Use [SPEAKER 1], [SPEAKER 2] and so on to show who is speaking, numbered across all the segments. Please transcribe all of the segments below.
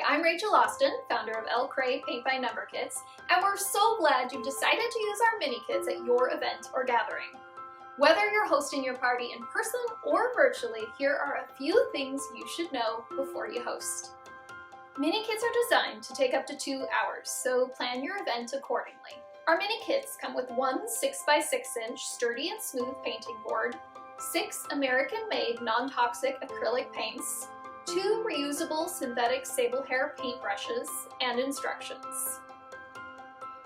[SPEAKER 1] I'm Rachel Austen, founder of Elle Crée Paint by Number Kits, and we're so glad you've decided to use our mini kits at your event or gathering. Whether you're hosting your party in person or virtually, here are a few things you should know before you host. Mini kits are designed to take up to 2 hours, so plan your event accordingly. Our mini kits come with one 6x6-inch sturdy and smooth painting board, 6 American-made non-toxic acrylic paints, 2 reusable synthetic sable hair paint brushes, and instructions.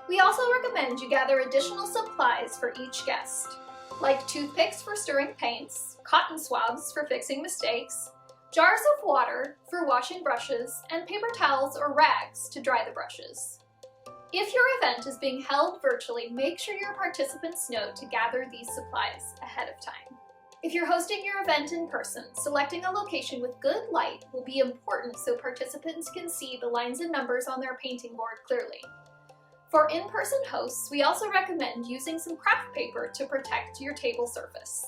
[SPEAKER 1] We also recommend you gather additional supplies for each guest, like toothpicks for stirring paints, cotton swabs for fixing mistakes, jars of water for washing brushes, and paper towels or rags to dry the brushes. If your event is being held virtually, make sure your participants know to gather these supplies ahead of time. If you're hosting your event in person, selecting a location with good light will be important so participants can see the lines and numbers on their painting board clearly. For in-person hosts, we also recommend using some craft paper to protect your table surface.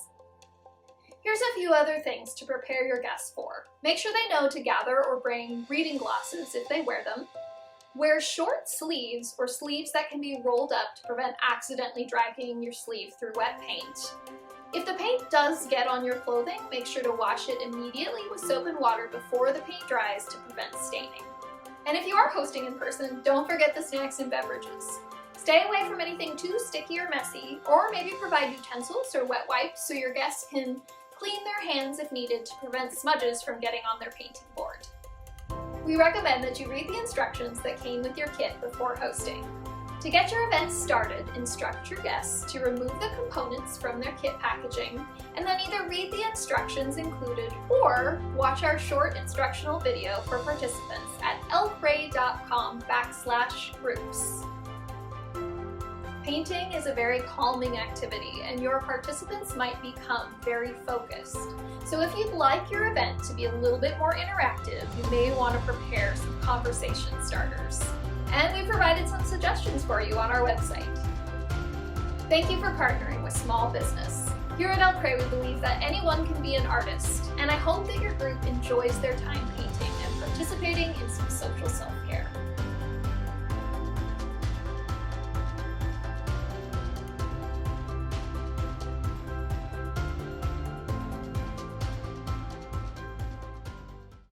[SPEAKER 1] Here's a few other things to prepare your guests for. Make sure they know to gather or bring reading glasses if they wear them. Wear short sleeves or sleeves that can be rolled up to prevent accidentally dragging your sleeve through wet paint. If the paint does get on your clothing, make sure to wash it immediately with soap and water before the paint dries to prevent staining. And if you are hosting in person, don't forget the snacks and beverages. Stay away from anything too sticky or messy, or maybe provide utensils or wet wipes so your guests can clean their hands if needed to prevent smudges from getting on their painting board. We recommend that you read the instructions that came with your kit before hosting. To get your event started, instruct your guests to remove the components from their kit packaging, and then either read the instructions included or watch our short instructional video for participants at ellecrae.com/groups. Painting is a very calming activity, and your participants might become very focused. So if you'd like your event to be a little bit more interactive, you may want to prepare some conversation starters. And we provided some suggestions for you on our website. Thank you for partnering with small business. Here at Elle Crée, we believe that anyone can be an artist, and I hope that your group enjoys their time painting and participating in some social self-care.